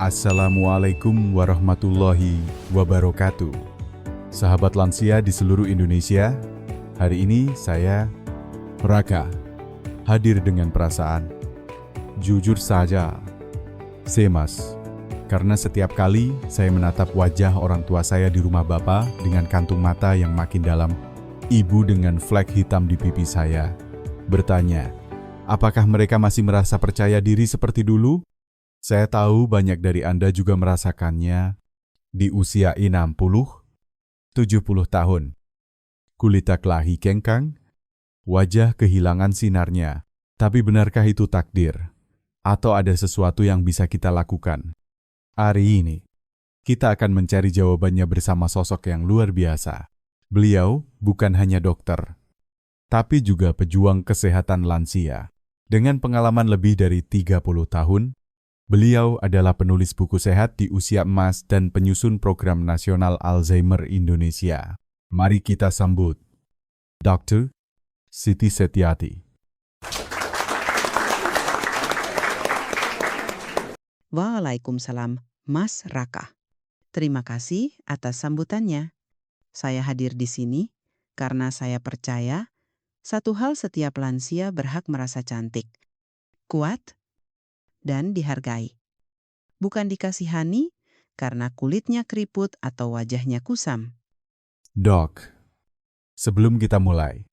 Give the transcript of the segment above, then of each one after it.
Assalamualaikum warahmatullahi wabarakatuh. Sahabat lansia di seluruh Indonesia, hari ini saya, Raka, hadir dengan perasaan. Jujur saja, cemas. Karena setiap kali saya menatap wajah orang tua saya di rumah Bapak dengan kantung mata yang makin dalam, ibu dengan flek hitam di pipi saya, bertanya, apakah mereka masih merasa percaya diri seperti dulu? Saya tahu banyak dari Anda juga merasakannya di usia 60, 70 tahun. Kulit kelahi kengkang, wajah kehilangan sinarnya. Tapi benarkah itu takdir? Atau ada sesuatu yang bisa kita lakukan? Hari ini, kita akan mencari jawabannya bersama sosok yang luar biasa. Beliau bukan hanya dokter, tapi juga pejuang kesehatan lansia. Dengan pengalaman lebih dari 30 tahun, beliau adalah penulis buku sehat di usia emas dan penyusun program nasional Alzheimer Indonesia. Mari kita sambut Dr. Siti Setiati. Waalaikumsalam, Mas Raka. Terima kasih atas sambutannya. Saya hadir di sini karena saya percaya satu hal, setiap lansia berhak merasa cantik, kuat, dan dihargai. Bukan dikasihani karena kulitnya keriput atau wajahnya kusam. Dok, sebelum kita mulai,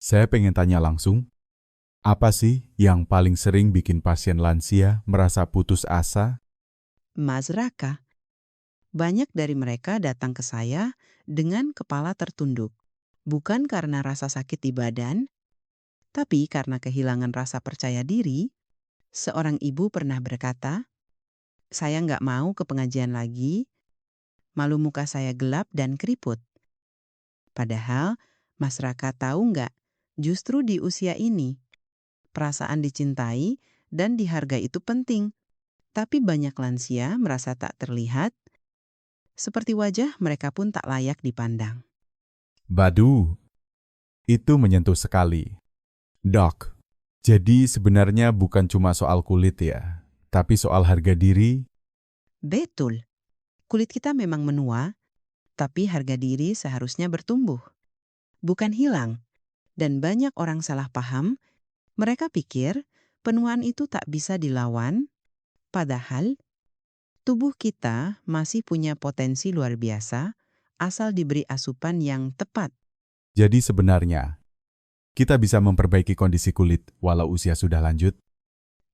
saya pengen tanya langsung, apa sih yang paling sering bikin pasien lansia merasa putus asa? Mas Raka, banyak dari mereka datang ke saya dengan kepala tertunduk. Bukan karena rasa sakit di badan, tapi karena kehilangan rasa percaya diri. Seorang ibu pernah berkata, saya nggak mau ke pengajian lagi, malu muka saya gelap dan keriput. Padahal, Mas Raka tahu nggak, justru di usia ini, perasaan dicintai dan dihargai itu penting. Tapi banyak lansia merasa tak terlihat, seperti wajah mereka pun tak layak dipandang. Badu, itu menyentuh sekali. Dok, jadi sebenarnya bukan cuma soal kulit ya, tapi soal harga diri. Betul, kulit kita memang menua, tapi harga diri seharusnya bertumbuh, bukan hilang. Dan banyak orang salah paham, mereka pikir penuaan itu tak bisa dilawan, padahal tubuh kita masih punya potensi luar biasa asal diberi asupan yang tepat. Jadi sebenarnya, kita bisa memperbaiki kondisi kulit walau usia sudah lanjut.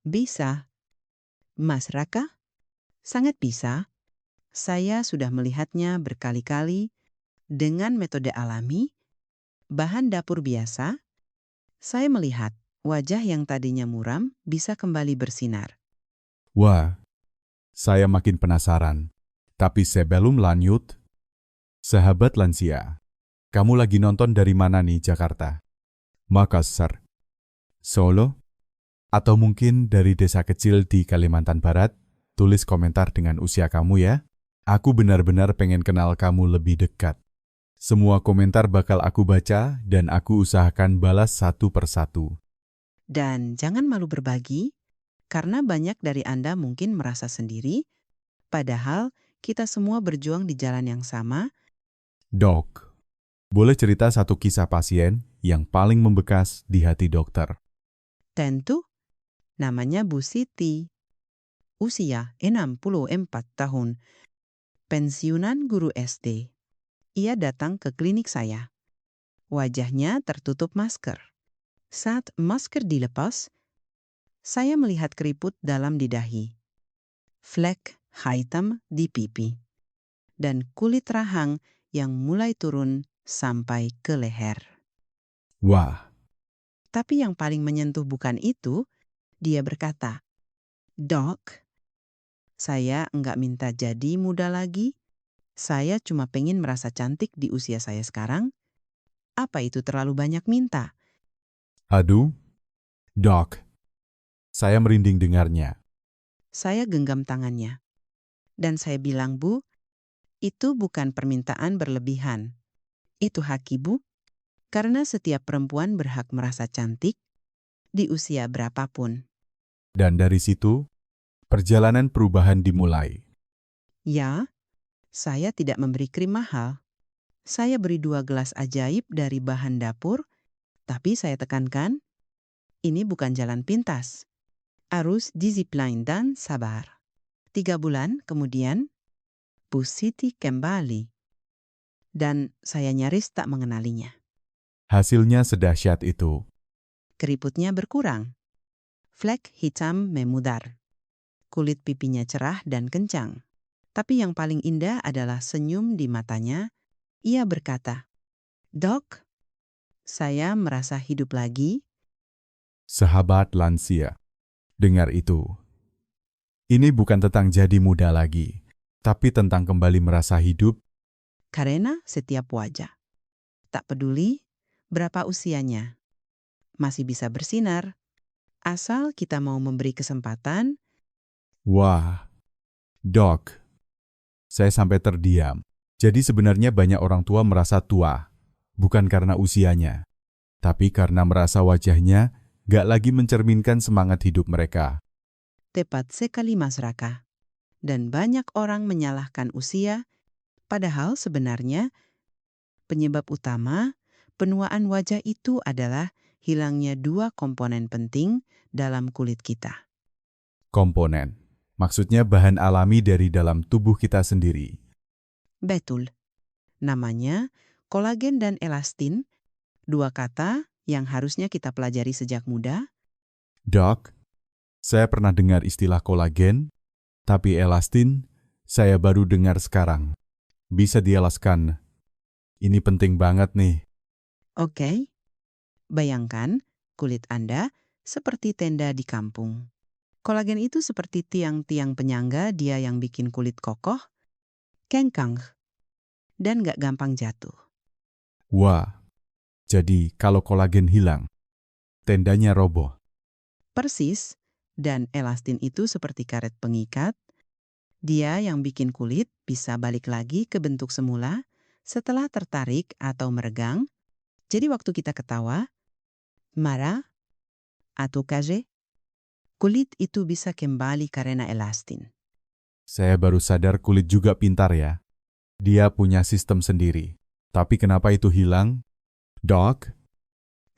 Bisa, Mas Raka, sangat bisa. Saya sudah melihatnya berkali-kali dengan metode alami, bahan dapur biasa. Saya melihat wajah yang tadinya muram bisa kembali bersinar. Wah, saya makin penasaran. Tapi sebelum lanjut, sahabat lansia, kamu lagi nonton dari mana nih Jakarta? Makassar, Solo, atau mungkin dari desa kecil di Kalimantan Barat? Tulis komentar dengan usia kamu ya. Aku benar-benar pengen kenal kamu lebih dekat. Semua komentar bakal aku baca dan aku usahakan balas satu persatu. Dan jangan malu berbagi, karena banyak dari Anda mungkin merasa sendiri, padahal kita semua berjuang di jalan yang sama. Dok, boleh cerita satu kisah pasien yang paling membekas di hati dokter? Tentu, namanya Bu Siti. Usia 64 tahun, pensiunan guru SD. Ia datang ke klinik saya. Wajahnya tertutup masker. Saat masker dilepas, saya melihat keriput dalam di dahi, flek hitam di pipi, dan kulit rahang yang mulai turun sampai ke leher. Wah, Tapi yang paling menyentuh bukan itu, dia berkata, "Dok, saya enggak minta jadi muda lagi. Saya cuma pengen merasa cantik di usia saya sekarang. Apa itu terlalu banyak minta?" aduh, Dok, saya merinding dengarnya. Saya genggam tangannya. Dan saya bilang, "Bu, itu bukan permintaan berlebihan. Itu hak Ibu, karena setiap perempuan berhak merasa cantik di usia berapapun." Dan dari situ, Perjalanan perubahan dimulai. Ya, saya tidak memberi krim mahal. Saya beri 2 gelas ajaib dari bahan dapur, tapi saya tekankan, ini bukan jalan pintas. Harus disiplin dan sabar. 3 bulan kemudian, Bu Siti kembali. Dan saya nyaris tak mengenalinya. Hasilnya sedahsyat itu. Keriputnya berkurang. Flek hitam memudar. Kulit pipinya cerah dan kencang. Tapi yang paling indah adalah senyum di matanya. Ia berkata, "Dok, saya merasa hidup lagi." Sahabat lansia, dengar itu. Ini bukan tentang jadi muda lagi, tapi tentang kembali merasa hidup. Karena setiap wajah, tak peduli berapa usianya, masih bisa bersinar. Asal kita mau memberi kesempatan. Wah, Dok, saya sampai terdiam. Jadi sebenarnya banyak orang tua merasa tua, bukan karena usianya, tapi karena merasa wajahnya gak lagi mencerminkan semangat hidup mereka. Tepat sekali Mas Raka. Dan banyak orang menyalahkan usia, padahal sebenarnya penyebab utama penuaan wajah itu adalah hilangnya 2 komponen penting dalam kulit kita. Komponen, maksudnya bahan alami dari dalam tubuh kita sendiri. Betul. Namanya kolagen dan elastin, 2 kata yang harusnya kita pelajari sejak muda. Dok, saya pernah dengar istilah kolagen, tapi elastin saya baru dengar sekarang. Bisa dijelaskan? Ini penting banget nih. Oke. Bayangkan kulit Anda seperti tenda di kampung. Kolagen itu seperti tiang-tiang penyangga, dia yang bikin kulit kokoh, kengkang, dan gak gampang jatuh. Wah, jadi kalau kolagen hilang, tendanya roboh. Persis, dan elastin itu seperti karet pengikat. Dia yang bikin kulit bisa balik lagi ke bentuk semula setelah tertarik atau meregang. Jadi waktu kita ketawa, marah, atau kaget, kulit itu bisa kembali karena elastin. Saya baru sadar kulit juga pintar ya. Dia punya sistem sendiri. Tapi kenapa itu hilang? Dok,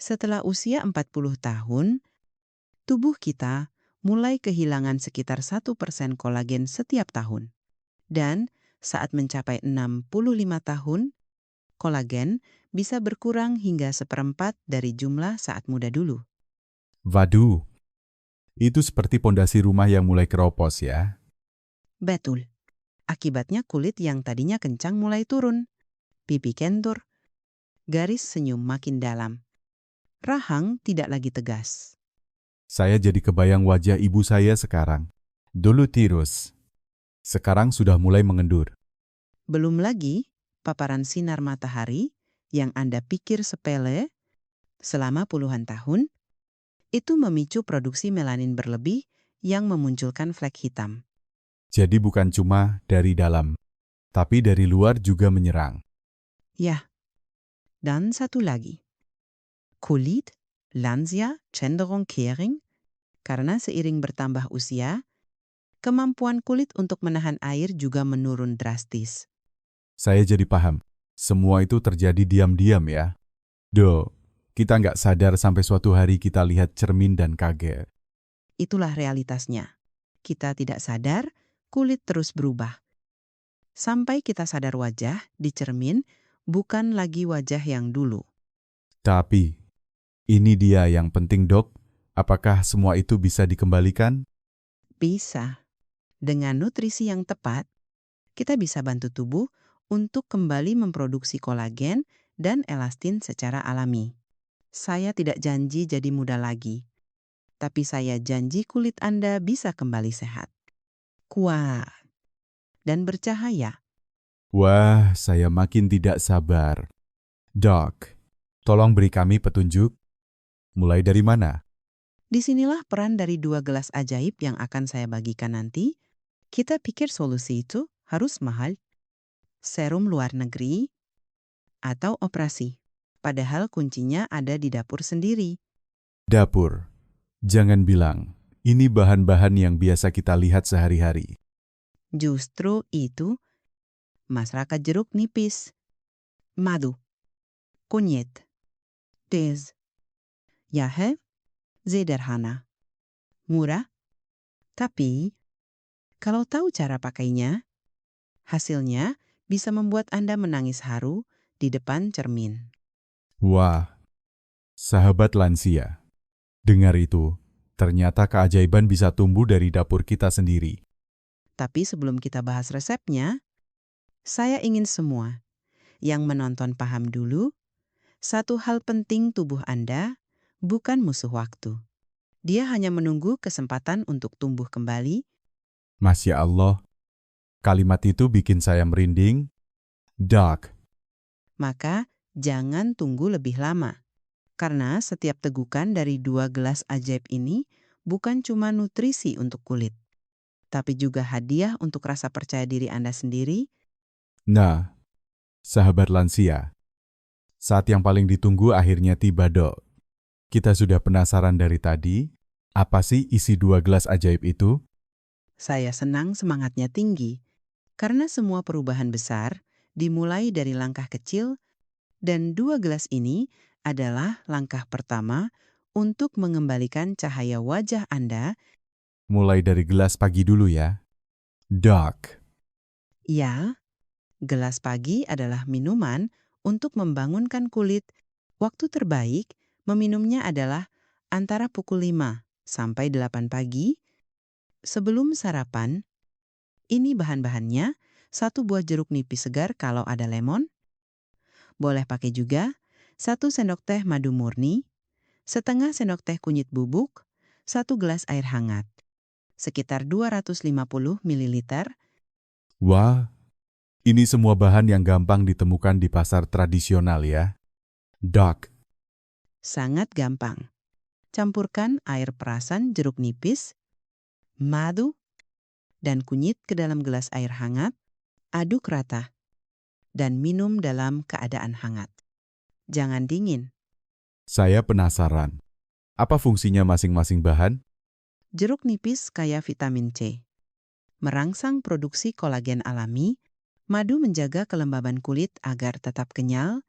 Setelah usia 40 tahun, tubuh kita mulai kehilangan sekitar 1% kolagen setiap tahun. Dan saat mencapai 65 tahun, kolagen bisa berkurang hingga 1/4 dari jumlah saat muda dulu. waduh. Itu seperti pondasi rumah yang mulai keropos ya. Betul. Akibatnya kulit yang tadinya kencang mulai turun. Pipi kendur. Garis senyum makin dalam. Rahang tidak lagi tegas. Saya jadi kebayang wajah ibu saya sekarang. Dulu tirus. Sekarang sudah mulai mengendur. Belum lagi paparan sinar matahari yang Anda pikir sepele selama puluhan tahun, itu memicu produksi melanin berlebih yang memunculkan flek hitam. Jadi bukan cuma dari dalam, tapi dari luar juga menyerang. Ya, dan satu lagi. Kulit, lansia, cenderung kering, karena seiring bertambah usia, kemampuan kulit untuk menahan air juga menurun drastis. Saya jadi paham. Semua itu terjadi diam-diam ya. Kita nggak sadar sampai suatu hari kita lihat cermin dan kaget. Itulah realitasnya. Kita tidak sadar, kulit terus berubah. Sampai kita sadar wajah di cermin bukan lagi wajah yang dulu. Tapi, ini dia yang penting dok. Apakah semua itu bisa dikembalikan? Bisa. Dengan nutrisi yang tepat, kita bisa bantu tubuh untuk kembali memproduksi kolagen dan elastin secara alami. Saya tidak janji jadi muda lagi, tapi saya janji kulit Anda bisa kembali sehat, kuat, dan bercahaya. Wah, saya makin tidak sabar. Dok, tolong beri kami petunjuk. Mulai dari mana? Disinilah peran dari 2 gelas ajaib yang akan saya bagikan nanti. Kita pikir solusi itu harus mahal. Serum luar negeri atau operasi. Padahal kuncinya ada di dapur sendiri. Dapur. Jangan bilang, Ini bahan-bahan yang biasa kita lihat sehari-hari. Justru itu, masyarakat jeruk nipis, madu, kunyit, tez, jahe, sederhana, murah, tapi kalau tahu cara pakainya, hasilnya bisa membuat Anda menangis haru di depan cermin. Wah, sahabat lansia. Dengar itu, ternyata keajaiban bisa tumbuh dari dapur kita sendiri. Tapi sebelum kita bahas resepnya, saya ingin semua yang menonton paham dulu, satu hal penting tubuh Anda bukan musuh waktu. Dia hanya menunggu kesempatan untuk tumbuh kembali. Masya Allah, kalimat itu bikin saya merinding. Doc, Maka jangan tunggu lebih lama. Karena setiap tegukan dari 2 gelas ajaib ini bukan cuma nutrisi untuk kulit, tapi juga hadiah untuk rasa percaya diri Anda sendiri. nah, sahabat lansia, saat yang paling ditunggu akhirnya tiba, Dok. Kita sudah penasaran dari tadi, apa sih isi 2 gelas ajaib itu? Saya senang semangatnya tinggi, karena semua perubahan besar dimulai dari langkah kecil, dan 2 gelas ini adalah langkah pertama untuk mengembalikan cahaya wajah Anda. Mulai dari gelas pagi dulu ya. Doc, Ya, gelas pagi adalah minuman untuk membangunkan kulit. Waktu terbaik meminumnya adalah antara pukul 5 sampai 8 pagi. Sebelum sarapan, ini bahan-bahannya: 1 buah jeruk nipis segar kalau ada lemon. Boleh pakai juga 1 sendok teh madu murni, setengah sendok teh kunyit bubuk, 1 gelas air hangat, sekitar 250 ml. wah, ini semua bahan yang gampang ditemukan di pasar tradisional ya. Doc, Sangat gampang. Campurkan air perasan jeruk nipis, madu, dan kunyit ke dalam gelas air hangat, aduk rata, dan minum dalam keadaan hangat. Jangan dingin. saya penasaran. Apa fungsinya masing-masing bahan? Jeruk nipis kaya vitamin C, merangsang produksi kolagen alami. Madu menjaga kelembaban kulit agar tetap kenyal,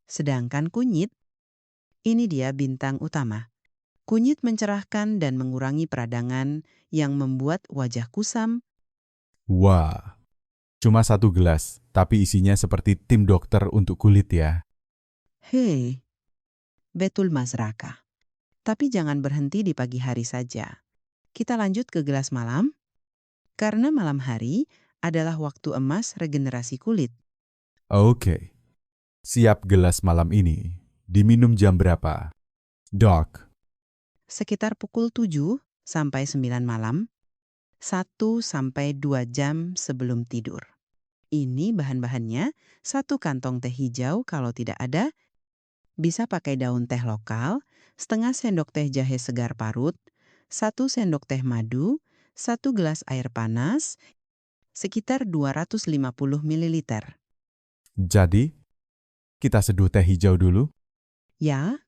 sedangkan kunyit, ini dia bintang utama. Kunyit mencerahkan dan mengurangi peradangan yang membuat wajah kusam. Wah, cuma 1 gelas, tapi isinya seperti tim dokter untuk kulit ya. Hei, betul Mas Raka. Tapi jangan berhenti di pagi hari saja. Kita lanjut ke gelas malam, karena malam hari adalah waktu emas regenerasi kulit. Oke, siap gelas malam ini. Diminum jam berapa? Doc, Sekitar pukul 7 sampai 9 malam, 1 sampai 2 jam sebelum tidur. Ini bahan-bahannya: 1 kantong teh hijau kalau tidak ada, bisa pakai daun teh lokal, setengah sendok teh jahe segar parut, 1 sendok teh madu, 1 gelas air panas, sekitar 250 ml. jadi kita seduh teh hijau dulu. Ya,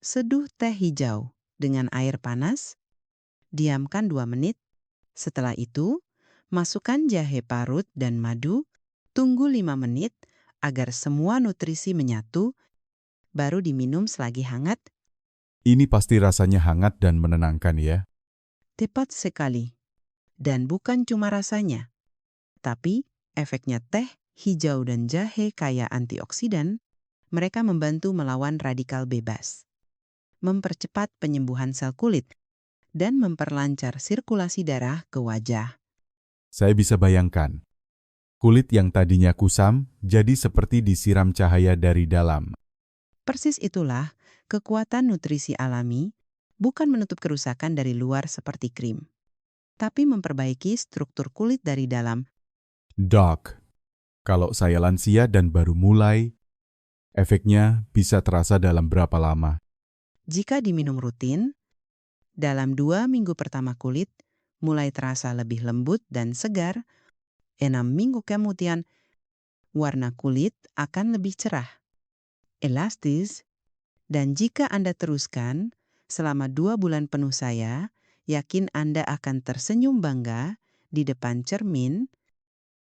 seduh teh hijau dengan air panas, diamkan 2 menit. Setelah itu, masukkan jahe parut dan madu, tunggu 5 menit agar semua nutrisi menyatu, baru diminum selagi hangat. Ini pasti rasanya hangat dan menenangkan ya. Tepat sekali. Dan bukan cuma rasanya, tapi efeknya teh hijau dan jahe kaya antioksidan. Mereka membantu melawan radikal bebas, mempercepat penyembuhan sel kulit, dan memperlancar sirkulasi darah ke wajah. Saya bisa bayangkan. Kulit yang tadinya kusam jadi seperti disiram cahaya dari dalam. Persis itulah kekuatan nutrisi alami, bukan menutup kerusakan dari luar seperti krim, tapi memperbaiki struktur kulit dari dalam. Doc, kalau saya lansia dan baru mulai, efeknya bisa terasa dalam berapa lama? Jika diminum rutin, dalam 2 minggu pertama kulit mulai terasa lebih lembut dan segar. 6 minggu kemudian, warna kulit akan lebih cerah, elastis, dan jika Anda teruskan selama 2 bulan penuh, saya Yakin Anda akan tersenyum bangga di depan cermin